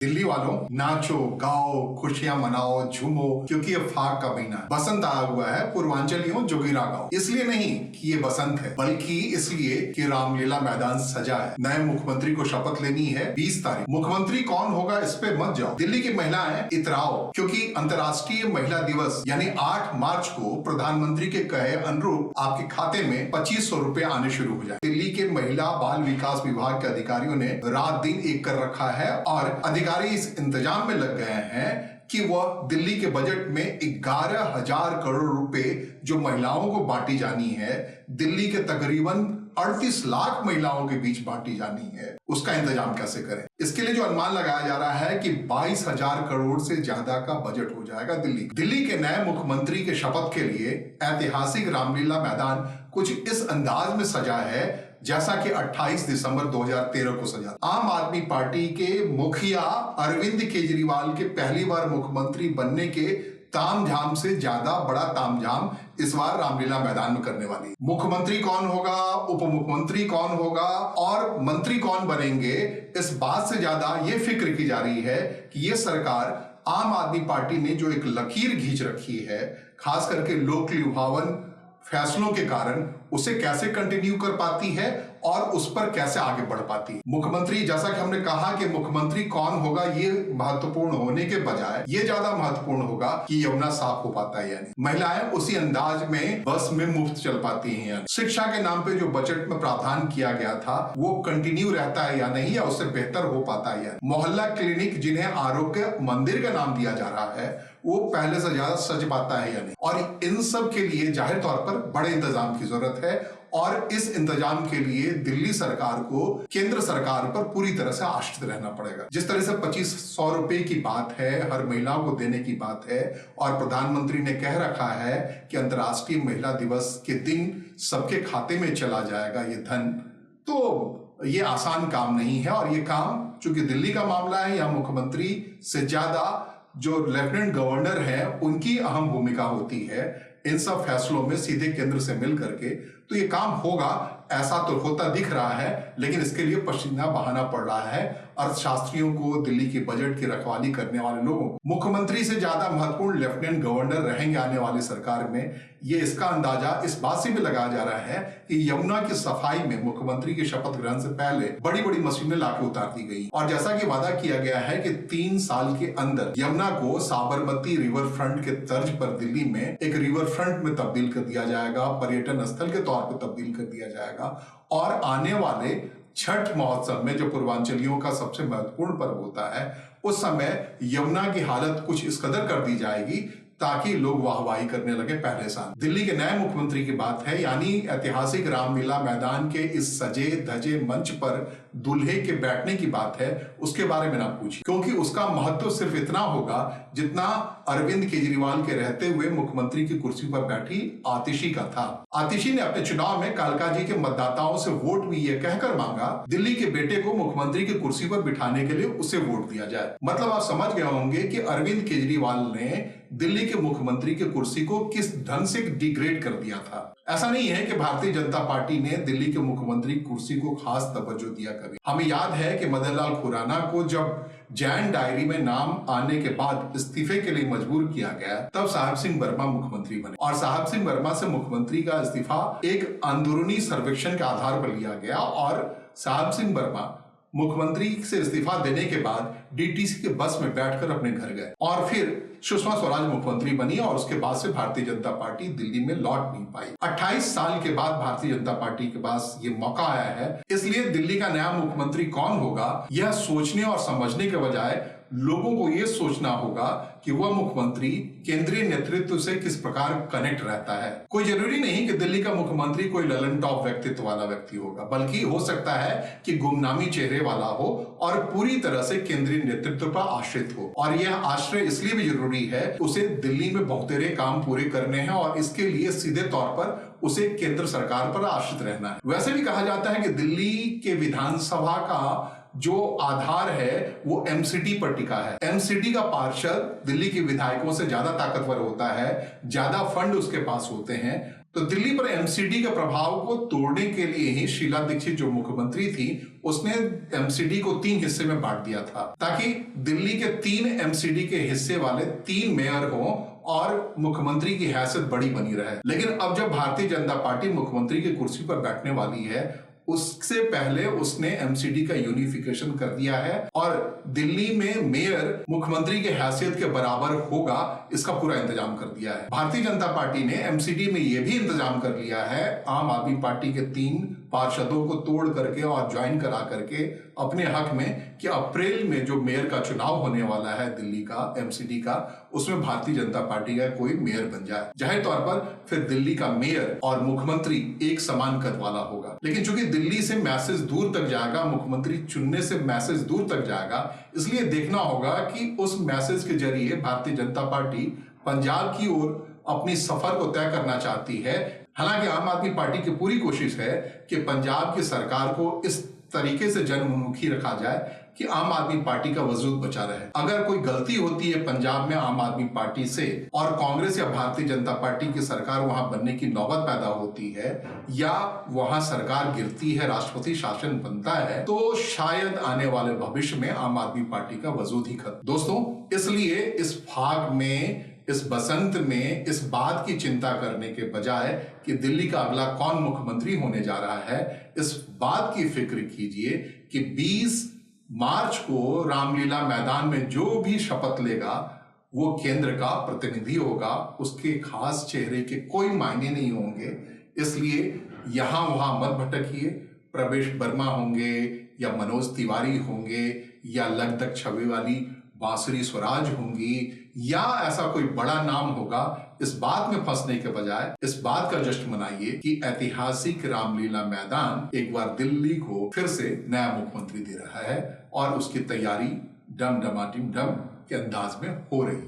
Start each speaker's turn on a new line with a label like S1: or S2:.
S1: दिल्ली वालों, नाचो गाओ, खुशियां मनाओ, झूमो, क्योंकि ये फाग का महीना है। बसंत आया हुआ है। पूर्वांचलियों जोगिरा गाओ। इसलिए नहीं कि ये बसंत है, बल्कि इसलिए कि रामलीला मैदान सजा है। नए मुख्यमंत्री को शपथ लेनी है 20 तारीख। मुख्यमंत्री कौन होगा इस पे मत जाओ। दिल्ली की महिलाएं इतराओ, क्योंकि अंतर्राष्ट्रीय महिला दिवस यानी 8 मार्च को प्रधानमंत्री के कहे अनुरूप आपके खाते में 2500 रुपए आने शुरू हो जाए। दिल्ली के महिला बाल विकास विभाग के अधिकारियों ने रात दिन एक कर रखा है और अधिकारी इस इंतजाम में लग गए हैं कि वह दिल्ली के बजट में 11,000 करोड़ रुपए जो महिलाओं को बांटी जानी है, दिल्ली के तकरीबन 38 लाख महिलाओं के बीच बांटी जानी है, उसका इंतजाम कैसे करें। इसके लिए जो अनुमान लगाया जा रहा है कि 22,000 करोड़ से ज्यादा का बजट हो जाएगा। दिल्ली के नए मुख्यमंत्री के शपथ के लिए ऐतिहासिक रामलीला मैदान कुछ इस अंदाज में सजा है जैसा कि 28 दिसंबर 2013 को सजा। आम आदमी पार्टी के मुखिया अरविंद केजरीवाल के पहली बार मुख्यमंत्री बनने के तामझाम से ज्यादा बड़ा तामझाम इस बार रामलीला मैदान में करने वाली। मुख्यमंत्री कौन होगा, उप मुख्यमंत्री कौन होगा और मंत्री कौन बनेंगे, इस बात से ज्यादा ये फिक्र की जा रही है कि ये सरकार आम आदमी पार्टी ने जो एक लकीर खींच रखी है, खास करके लोक लुभावन फैसलों के कारण, उसे कैसे कंटिन्यू कर पाती है और उस पर कैसे आगे बढ़ पाती है। मुख्यमंत्री, जैसा कि हमने कहा कि मुख्यमंत्री कौन होगा ये महत्वपूर्ण होने के बजाय ये ज्यादा महत्वपूर्ण होगा कि यमुना साफ हो पाता है या नहीं, महिलाएं उसी अंदाज में बस में मुफ्त चल पाती हैं या नहीं, शिक्षा के नाम पे जो बजट में प्रावधान किया गया था वो कंटिन्यू रहता है या नहीं, या उससे बेहतर हो पाता है या नहीं, मोहल्ला क्लिनिक जिन्हें आरोग्य मंदिर का नाम दिया जा रहा है वो पहले से ज्यादा सज पाता है या नहीं। और इन सब के लिए जाहिर तौर पर बड़े इंतजाम की जरूरत है और इस इंतजाम के लिए दिल्ली सरकार को केंद्र सरकार पर पूरी तरह से आश्रित रहना पड़ेगा। जिस तरह से 2500 रुपए की बात है, हर महिला को देने की बात है और प्रधानमंत्री ने कह रखा है कि अंतर्राष्ट्रीय महिला दिवस के दिन सबके खाते में चला जाएगा ये धन, तो ये आसान काम नहीं है। और ये काम चूंकि दिल्ली का मामला है, यहाँ मुख्यमंत्री से ज्यादा जो लेफ्टिनेंट गवर्नर है उनकी अहम भूमिका होती है इन सब फैसलों में सीधे केंद्र से मिल करके, तो ये काम होगा ऐसा तो होता दिख रहा है, लेकिन इसके लिए पसीना बहाना पड़ रहा है अर्थशास्त्रियों को, दिल्ली के बजट की रखवाली करने वाले लोगों को। मुख्यमंत्री से ज्यादा महत्वपूर्ण लेफ्टिनेंट गवर्नर रहेंगे आने वाली सरकार में, ये इसका अंदाजा इस बात से भी लगाया जा रहा है कि यमुना की सफाई में मुख्यमंत्री के शपथ ग्रहण से पहले बड़ी बड़ी मशीनें लाके उतार दी गई और जैसा कि वादा किया गया है कि 3 साल के अंदर यमुना को साबरमती रिवर फ्रंट के तर्ज पर दिल्ली में एक रिवर फ्रंट में तब्दील कर दिया जाएगा, पर्यटन स्थल के तौर पर तब्दील कर दिया जाएगा और आने वाले छठ महोत्सव में जो पूर्वांचलियों का सबसे महत्वपूर्ण पर्व होता है, उस समय यमुना की हालत कुछ इस कदर कर दी जाएगी ताकि लोग वाहवाही करने लगे पहले साल। दिल्ली के नए मुख्यमंत्री की बात है, यानी ऐतिहासिक रामलीला मैदान के इस सजे धजे मंच पर दूल्हे के बैठने की बात है, उसके बारे में ना पूछिए, क्योंकि उसका महत्व सिर्फ इतना होगा जितना अरविंद केजरीवाल के रहते हुए मुख्यमंत्री की कुर्सी पर बैठी आतिशी का था। आतिशी ने अपने चुनाव में कालका जी के मतदाताओं से वोट भी ये कहकर मांगा दिल्ली के बेटे को मुख्यमंत्री की कुर्सी पर बिठाने के लिए उसे वोट दिया जाए। मतलब आप समझ गए होंगे कि अरविंद केजरीवाल ने दिल्ली के मुख्यमंत्री की कुर्सी को किस ढंग से डिग्रेड कर दिया था। ऐसा नहीं है कि भारतीय जनता पार्टी ने दिल्ली के मुख्यमंत्री की कुर्सी को खास तवज्जो दिया कभी। हमें याद है कि मदन लाल खुराना को जब जैन डायरी में नाम आने के बाद इस्तीफे के लिए मजबूर किया गया, तब साहब सिंह वर्मा मुख्यमंत्री बने और साहब सिंह वर्मा से मुख्यमंत्री का इस्तीफा एक अंदरूनी सर्वेक्षण के आधार पर लिया गया और साहब सिंह वर्मा मुख्यमंत्री से इस्तीफा देने के बाद डीटीसी के बस में बैठकर अपने घर गए और फिर सुषमा स्वराज मुख्यमंत्री बनी और उसके बाद से भारतीय जनता पार्टी दिल्ली में लौट नहीं पाई। 28 साल के बाद भारतीय जनता पार्टी के पास ये मौका आया है, इसलिए दिल्ली का नया मुख्यमंत्री कौन होगा यह सोचने और समझने के बजाय लोगों को यह सोचना होगा कि वह मुख्यमंत्री केंद्रीय नेतृत्व से किस प्रकार कनेक्ट रहता है। कोई जरूरी नहीं कि दिल्ली का मुख्यमंत्री कोई ललन टॉप व्यक्तित्व वाला व्यक्ति होगा, बल्कि हो सकता है कि गुमनामी चेहरे वाला हो और पूरी तरह से केंद्रीय नेतृत्व पर आश्रित हो। और यह आश्रय इसलिए भी जरूरी है, उसे दिल्ली में बहुतेरे काम पूरे करने हैं और इसके लिए सीधे तौर पर उसे केंद्र सरकार पर आश्रित रहना है। वैसे भी कहा जाता है कि दिल्ली के विधानसभा का जो आधार है वो एमसीडी पर टिका है। एमसीडी का पार्षद दिल्ली के विधायकों से ज्यादा ताकतवर होता है, ज्यादा फंड उसके पास होते हैं तो दिल्ली पर एमसीडी के प्रभाव को तोड़ने के लिए ही शीला दीक्षित जो मुख्यमंत्री थी उसने एमसीडी को 3 हिस्से में बांट दिया था, ताकि दिल्ली के 3 एमसीडी के हिस्से वाले 3 मेयर हों और मुख्यमंत्री की हैसियत बड़ी बनी रहे। लेकिन अब जब भारतीय जनता पार्टी मुख्यमंत्री की कुर्सी पर बैठने वाली है, उससे पहले उसने एमसीडी का यूनिफिकेशन कर दिया है और दिल्ली में मेयर मुख्यमंत्री की हैसियत के बराबर होगा, इसका पूरा इंतजाम कर दिया है। भारतीय जनता पार्टी ने एमसीडी में यह भी इंतजाम कर लिया है आम आदमी पार्टी के 3 पार्षदों को तोड़ करके और ज्वाइन करा करके अपने हक में कि अप्रैल में जो मेयर का चुनाव होने वाला है दिल्ली का एमसीडी का, उसमें भारतीय जनता पार्टी का कोई मेयर बन जाए। जाहिर तौर पर फिर दिल्ली का मेयर और मुख्यमंत्री एक समान कद वाला होगा। लेकिन चूंकि दिल्ली से मैसेज दूर तक जाएगा, मुख्यमंत्री चुनने से मैसेज दूर तक जाएगा, इसलिए देखना होगा कि उस मैसेज के जरिए भारतीय जनता पार्टी पंजाब की ओर अपनी सफर को तय करना चाहती है। हालांकि आम आदमी पार्टी की पूरी कोशिश है कि पंजाब की सरकार को इस तरीके से जनमुखी रखा जाए कि आम आदमी पार्टी का वजूद बचा रहे। अगर कोई गलती होती है पंजाब में आम आदमी पार्टी से और कांग्रेस या भारतीय जनता पार्टी की सरकार वहां बनने की नौबत पैदा होती है या वहां सरकार गिरती है, राष्ट्रपति शासन बनता है, तो शायद आने वाले भविष्य में आम आदमी पार्टी का वजूद ही खत्म। दोस्तों, इसलिए इस भाग में, इस बसंत में इस बात की चिंता करने के बजाय कि दिल्ली का अगला कौन मुख्यमंत्री होने जा रहा है, इस बात की फिक्र कीजिए कि 20 मार्च को रामलीला मैदान में जो भी शपथ लेगा वो केंद्र का प्रतिनिधि होगा, उसके खास चेहरे के कोई मायने नहीं होंगे। इसलिए यहां वहां मत भटकिए। प्रवेश वर्मा होंगे या मनोज तिवारी होंगे या लगधक छवि वाली बांसुरी स्वराज होंगी या ऐसा कोई बड़ा नाम होगा, इस बात में फंसने के बजाय इस बात का जश्न मनाइए कि ऐतिहासिक रामलीला मैदान एक बार दिल्ली को फिर से नया मुख्यमंत्री दे रहा है और उसकी तैयारी डम डमाटिम डम के अंदाज में हो रही है।